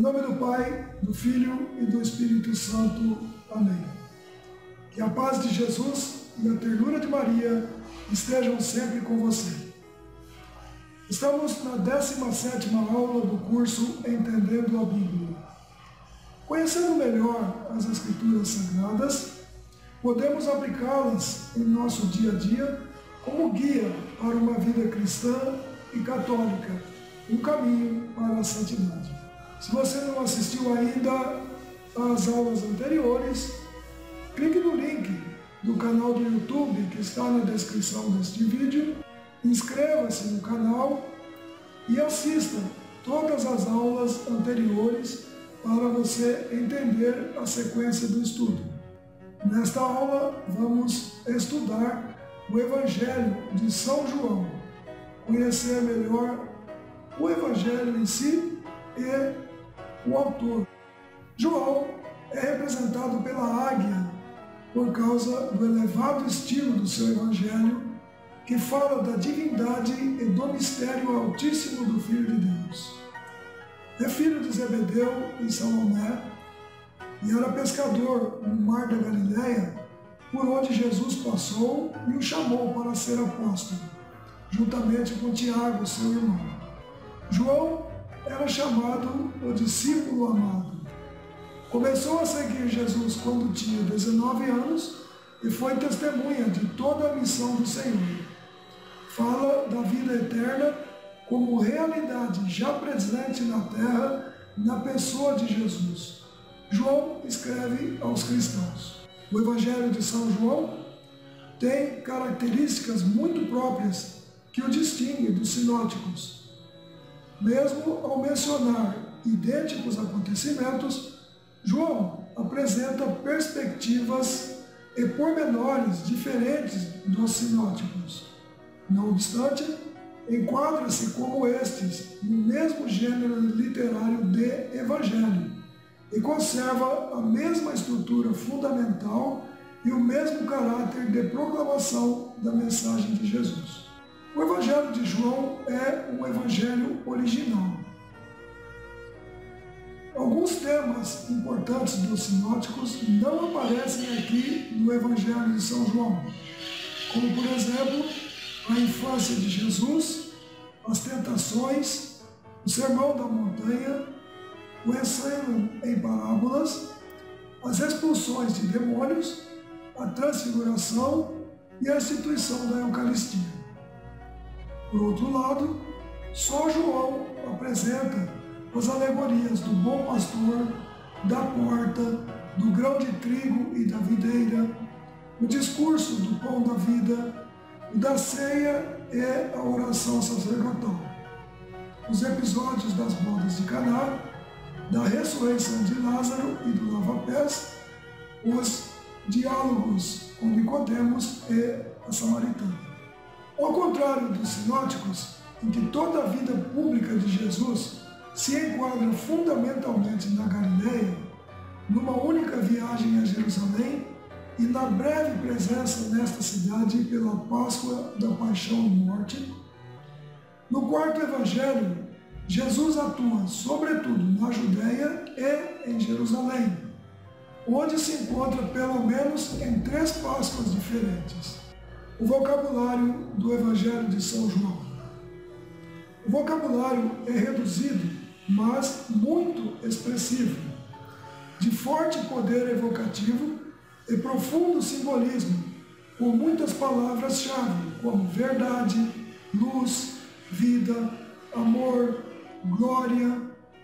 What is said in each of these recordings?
nome do Pai, do Filho e do Espírito Santo. Amém. Que a paz de Jesus e a ternura de Maria estejam sempre com você. Estamos na 17ª aula do curso Entendendo a Bíblia. Conhecendo melhor as Escrituras Sagradas, podemos aplicá-las em nosso dia a dia como guia para uma vida cristã e católica, um caminho para a santidade. Se você não assistiu ainda às aulas anteriores, clique no link do canal do YouTube que está na descrição deste vídeo, inscreva-se no canal e assista todas as aulas anteriores para você entender a sequência do estudo. Nesta aula vamos estudar o Evangelho de São João, conhecer melhor o Evangelho em si e o autor. João é representado pela águia por causa do elevado estilo do seu Evangelho, que fala da divindade e do mistério altíssimo do Filho de Deus. É filho de Zebedeu e Salomé e era pescador no mar da Galileia, por onde Jesus passou e o chamou para ser apóstolo, juntamente com Tiago, seu irmão. João era chamado o discípulo amado. Começou a seguir Jesus quando tinha 19 anos e foi testemunha de toda a missão do Senhor. Fala da vida eterna como realidade já presente na terra, na pessoa de Jesus. João escreve aos cristãos. O Evangelho de São João tem características muito próprias que o distinguem dos sinóticos. Mesmo ao mencionar idênticos acontecimentos, João apresenta perspectivas e pormenores diferentes dos sinóticos. Não obstante, enquadra-se como estes no mesmo gênero literário de evangelho e conserva a mesma estrutura fundamental e o mesmo caráter de proclamação da mensagem de Jesus. O Evangelho de João é um evangelho original. Alguns temas importantes dos sinóticos não aparecem aqui no Evangelho de São João, como, por exemplo, a infância de Jesus, as tentações, o sermão da montanha, o ensino em parábolas, as expulsões de demônios, a transfiguração e a instituição da Eucaristia. Por outro lado, só João apresenta as alegorias do bom pastor, da porta, do grão de trigo e da videira, o discurso do pão da vida, o da ceia e a oração sacerdotal, os episódios das bodas de Caná, da ressurreição de Lázaro e do lava-pés, os diálogos com Nicodemos e a samaritana. Ao contrário dos sinóticos, em que toda a vida pública de Jesus se enquadra fundamentalmente na Galileia, numa única viagem a Jerusalém e na breve presença nesta cidade pela Páscoa da Paixão e Morte, no quarto Evangelho, Jesus atua sobretudo na Judéia e em Jerusalém, onde se encontra pelo menos em 3 Páscoas diferentes. O vocabulário do Evangelho de São João. O vocabulário é reduzido, mas muito expressivo, de forte poder evocativo e profundo simbolismo, com muitas palavras-chave como verdade, luz, vida, amor, glória,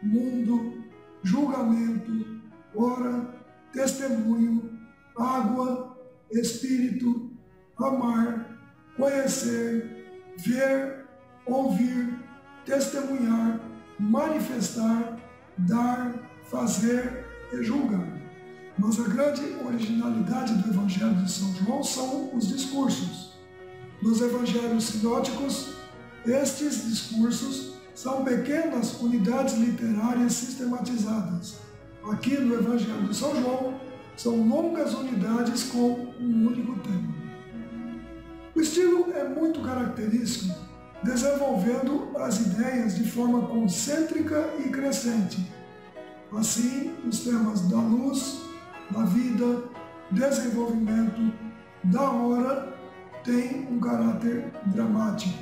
mundo, julgamento, hora, testemunho, água, espírito, amar, conhecer, ver, ouvir, testemunhar, manifestar, dar, fazer e julgar. Mas a grande originalidade do Evangelho de São João são os discursos. Nos evangelhos sinóticos, estes discursos são pequenas unidades literárias sistematizadas. Aqui no Evangelho de São João, são longas unidades com um único tema. O estilo é muito característico, desenvolvendo as ideias de forma concêntrica e crescente, Assim, os temas da luz, da vida, desenvolvimento, da hora, têm um caráter dramático.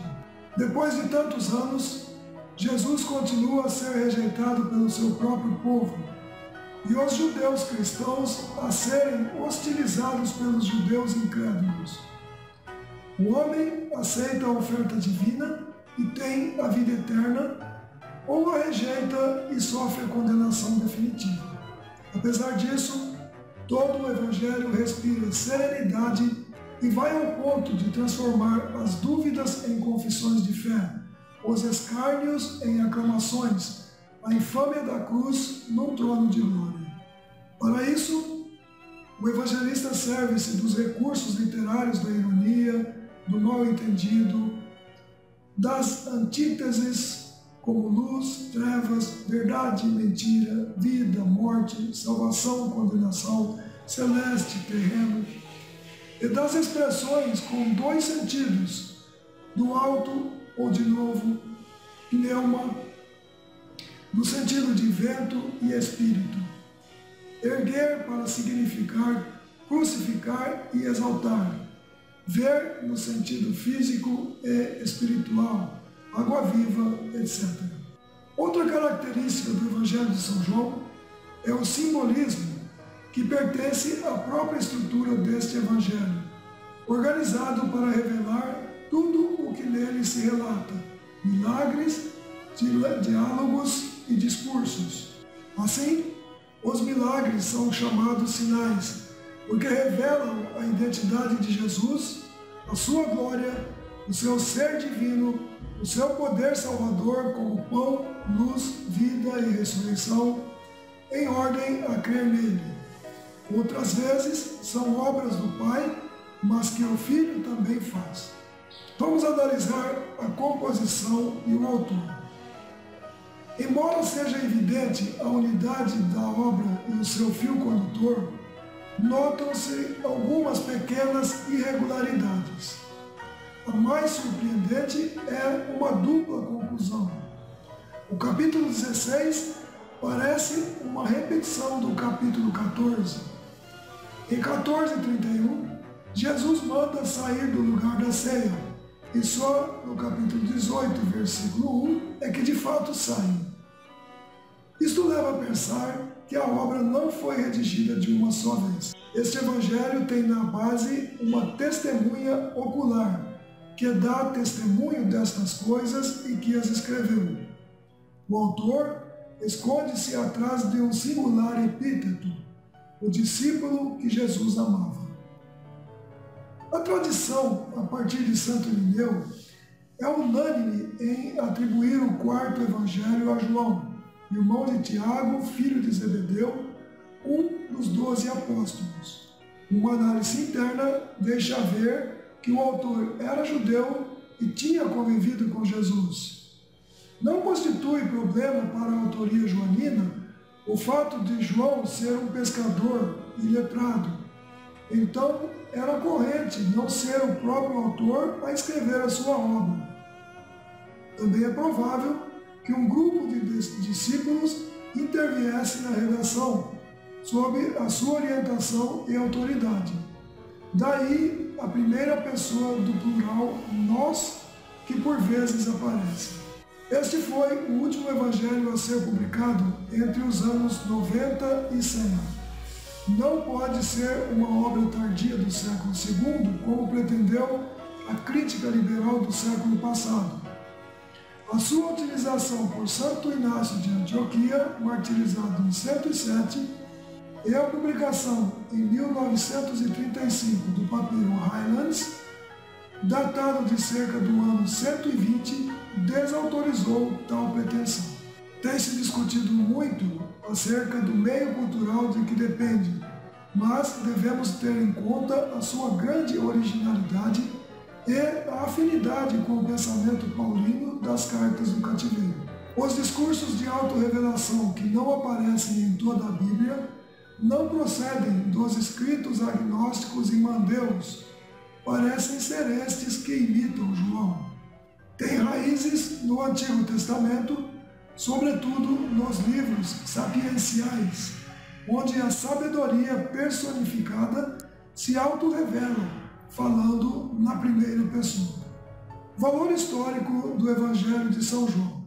Depois de tantos anos, Jesus continua a ser rejeitado pelo seu próprio povo e os judeus cristãos a serem hostilizados pelos judeus incrédulos. O homem aceita a oferta divina e tem a vida eterna, ou a rejeita e sofre a condenação definitiva. Apesar disso, todo o Evangelho respira serenidade e vai ao ponto de transformar as dúvidas em confissões de fé, os escárnios em aclamações, a infâmia da cruz num trono de glória. Para isso, o evangelista serve-se dos recursos literários da ironia, do mal-entendido, das antíteses como luz, trevas, verdade, mentira, vida, morte, salvação, condenação, celeste, terreno, e das expressões com dois sentidos, do alto ou de novo, pneuma, no sentido de vento e espírito. Erguer para significar, crucificar e exaltar. Ver no sentido físico e espiritual, água viva, etc. Outra característica do Evangelho de São João é o simbolismo que pertence à própria estrutura deste Evangelho, organizado para revelar tudo o que nele se relata, milagres, diálogos e discursos. Assim, os milagres são chamados sinais, porque revelam a identidade de Jesus, a sua glória, o seu ser divino, o seu poder salvador como pão, luz, vida e ressurreição, em ordem a crer nele. Outras vezes são obras do Pai, mas que o Filho também faz. Vamos analisar a composição e o autor. Embora seja evidente a unidade da obra e o seu fio condutor, notam-se algumas pequenas irregularidades. A mais surpreendente é uma dupla conclusão. O capítulo 16 parece uma repetição do capítulo 14. Em 14:31, Jesus manda sair do lugar da ceia, e só no capítulo 18, versículo 1, é que de fato saem. Isto leva a pensar que a obra não foi redigida de uma só vez. Este evangelho tem na base uma testemunha ocular, que dá testemunho destas coisas e que as escreveu. O autor esconde-se atrás de um singular epíteto, o discípulo que Jesus amava. A tradição, a partir de Santo Irineu, é unânime em atribuir o quarto evangelho a João, irmão de Tiago, filho de Zebedeu, um dos 12 apóstolos. Uma análise interna deixa ver que o autor era judeu e tinha convivido com Jesus. Não constitui problema para a autoria joanina o fato de João ser um pescador e letrado. Então, era corrente não ser o próprio autor a escrever a sua obra. Também é provável que um grupo de discípulos interviesse na redação, sob a sua orientação e autoridade. Daí a primeira pessoa do plural nós, que por vezes aparece. Este foi o último evangelho a ser publicado entre os anos 90 e 100. Não pode ser uma obra tardia do século II, como pretendeu a crítica liberal do século passado. A sua utilização por Santo Inácio de Antioquia, martirizado em 107, e a publicação em 1935 do papiro Highlands, datado de cerca do ano 120, desautorizou tal pretensão. Tem-se discutido muito acerca do meio cultural de que depende, mas devemos ter em conta a sua grande originalidade e a afinidade com o pensamento paulino das cartas do cativeiro. Os discursos de autorrevelação que não aparecem em toda a Bíblia não procedem dos escritos agnósticos e mandeus, parecem ser estes que imitam João. Tem raízes no Antigo Testamento, sobretudo nos livros sapienciais, onde a sabedoria personificada se autorrevela, falando na primeira pessoa. Valor histórico do Evangelho de São João.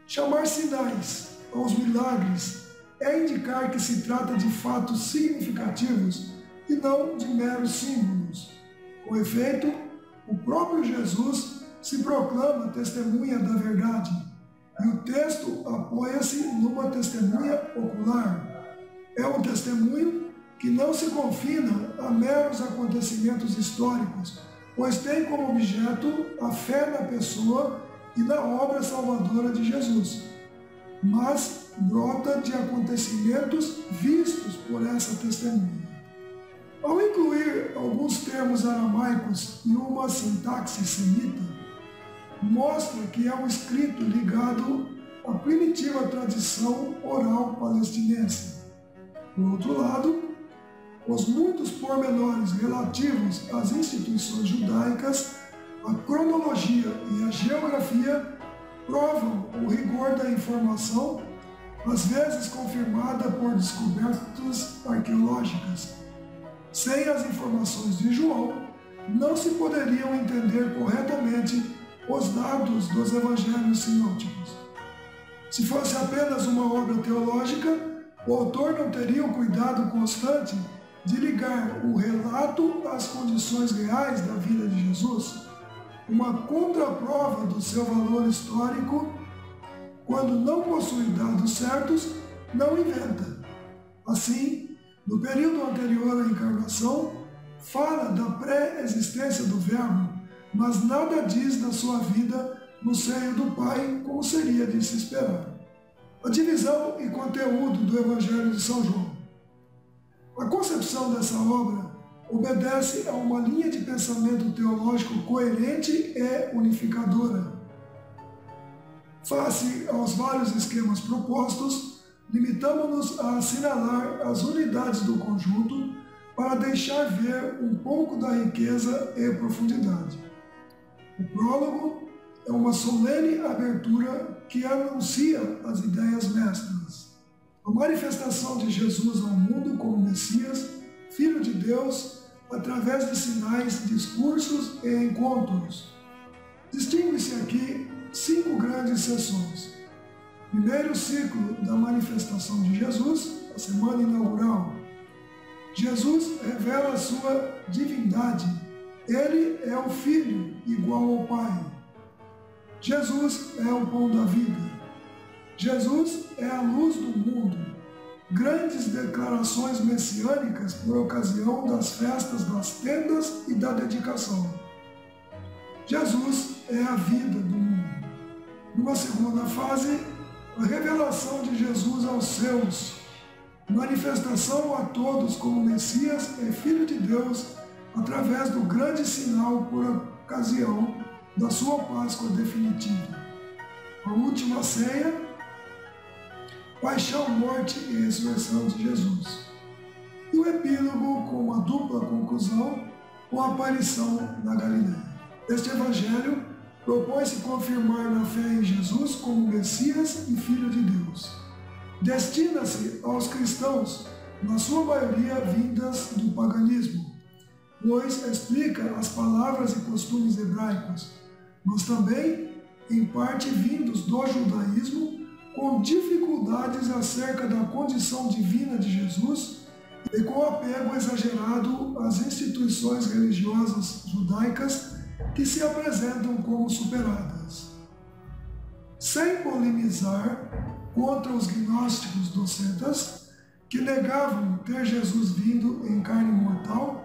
Chamar sinais aos milagres é indicar que se trata de fatos significativos e não de meros símbolos. Com efeito, o próprio Jesus se proclama testemunha da verdade, e o texto apoia-se numa testemunha ocular. É um testemunho que não se confina a meros acontecimentos históricos, pois tem como objeto a fé na pessoa e na obra salvadora de Jesus, mas brota de acontecimentos vistos por essa testemunha. Ao incluir alguns termos aramaicos e uma sintaxe semita, mostra que é um escrito ligado à primitiva tradição oral palestinense. Por outro lado, os muitos pormenores relativos às instituições judaicas, a cronologia e a geografia provam o rigor da informação, às vezes confirmada por descobertas arqueológicas. Sem as informações de João, não se poderiam entender corretamente os dados dos evangelhos sinóticos. Se fosse apenas uma obra teológica, o autor não teria o cuidado constante de ligar o relato às condições reais da vida de Jesus, uma contraprova do seu valor histórico. Quando não possui dados certos, não inventa. Assim, no período anterior à encarnação, fala da pré-existência do Verbo, mas nada diz da sua vida no seio do Pai, como seria de se esperar. A divisão e conteúdo do Evangelho de São João. A concepção dessa obra obedece a uma linha de pensamento teológico coerente e unificadora. Face aos vários esquemas propostos, limitamos-nos a assinalar as unidades do conjunto para deixar ver um pouco da riqueza e profundidade. O prólogo é uma solene abertura que anuncia as ideias mestras. A manifestação de Jesus ao mundo como Messias, Filho de Deus, através de sinais, discursos e encontros. Distingue-se aqui 5 grandes sessões. Primeiro ciclo da manifestação de Jesus, a semana inaugural. Jesus revela a sua divindade. Ele é o Filho igual ao Pai. Jesus é o pão da vida. Jesus é a luz do mundo. Grandes declarações messiânicas por ocasião das festas das tendas e da dedicação. Jesus é a vida do mundo. Numa segunda fase, a revelação de Jesus aos seus, manifestação a todos como Messias e Filho de Deus, através do grande sinal por ocasião da sua Páscoa definitiva. A última ceia, paixão, morte e ressurreição de Jesus. E o epílogo com uma dupla conclusão, com a aparição na Galileia. Este evangelho propõe-se confirmar na fé em Jesus como Messias e Filho de Deus. Destina-se aos cristãos, na sua maioria vindas do paganismo, pois explica as palavras e costumes hebraicos, mas também, em parte, vindos do judaísmo, com dificuldades acerca da condição divina de Jesus e com apego exagerado às instituições religiosas judaicas que se apresentam como superadas. Sem polemizar contra os gnósticos docetas, que negavam ter Jesus vindo em carne mortal,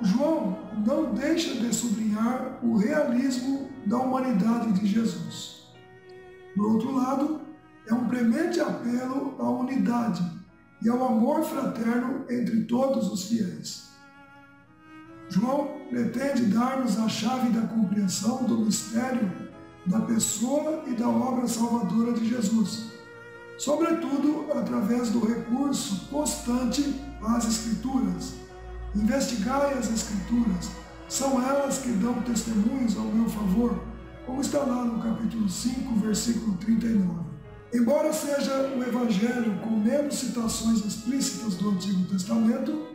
João não deixa de sublinhar o realismo da humanidade de Jesus. Por outro lado, é um premente apelo à unidade e ao amor fraterno entre todos os fiéis. João pretende dar-nos a chave da compreensão do mistério da pessoa e da obra salvadora de Jesus, sobretudo através do recurso constante às Escrituras. Investigai as Escrituras, são elas que dão testemunhos ao meu favor, como está lá no capítulo 5, versículo 39. Embora seja o Evangelho com menos citações explícitas do Antigo Testamento,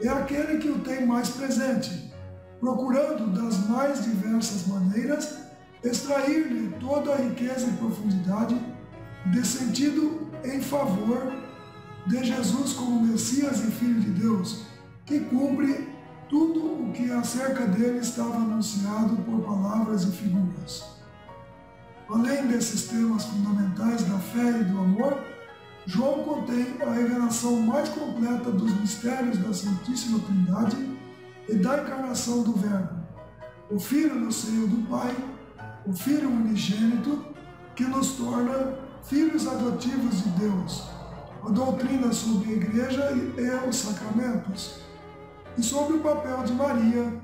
é aquele que o tem mais presente, procurando das mais diversas maneiras extrair-lhe toda a riqueza e profundidade de sentido em favor de Jesus como Messias e Filho de Deus, que cumpre tudo o que acerca dele estava anunciado por palavras e figuras. Além desses temas fundamentais da fé e do amor, João contém a revelação mais completa dos mistérios da Santíssima Trindade e da encarnação do Verbo, o Filho no seio do Pai, o Filho unigênito, que nos torna filhos adotivos de Deus, a doutrina sobre a Igreja e os sacramentos, e sobre o papel de Maria,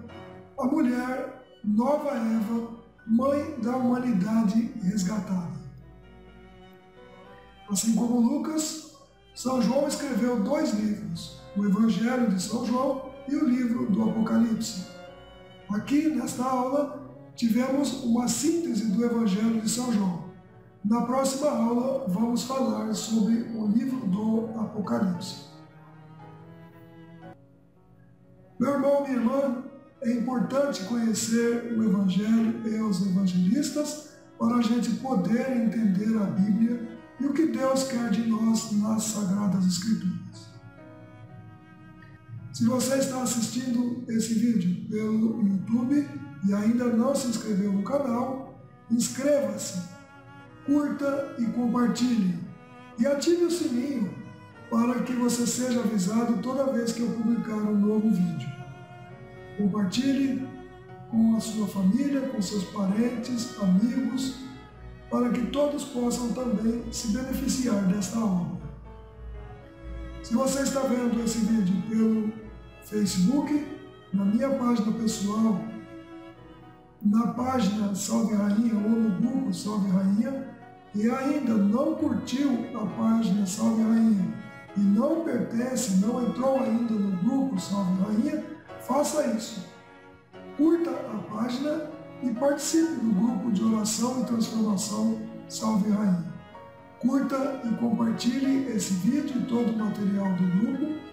a mulher, nova Eva, mãe da humanidade resgatada. Assim como Lucas, São João escreveu 2 livros, o Evangelho de São João e o livro do Apocalipse. Aqui, nesta aula, tivemos uma síntese do Evangelho de São João. Na próxima aula, vamos falar sobre o livro do Apocalipse. Meu irmão, minha irmã, é importante conhecer o Evangelho e os evangelistas para a gente poder entender a Bíblia e o que Deus quer de nós nas Sagradas Escrituras. Se você está assistindo esse vídeo pelo YouTube e ainda não se inscreveu no canal, inscreva-se, curta e compartilhe e ative o sininho para que você seja avisado toda vez que eu publicar um novo vídeo. Compartilhe com a sua família, com seus parentes, amigos, para que todos possam também se beneficiar desta obra. Se você está vendo esse vídeo pelo Facebook, na minha página pessoal, na página Salve Rainha ou no grupo Salve Rainha, e ainda não curtiu a página Salve Rainha e não pertence, não entrou ainda no grupo Salve Rainha, faça isso. Curta a página e participe do grupo de oração e transformação Salve Rainha. Curta e compartilhe esse vídeo e todo o material do grupo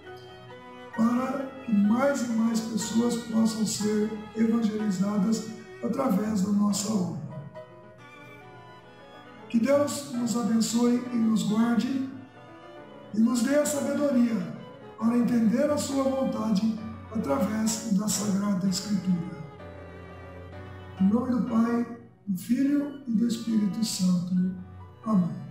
para que mais e mais pessoas possam ser evangelizadas através da nossa obra. Que Deus nos abençoe e nos guarde e nos dê a sabedoria para entender a sua vontade através da Sagrada Escritura. Em nome do Pai, do Filho e do Espírito Santo. Amém.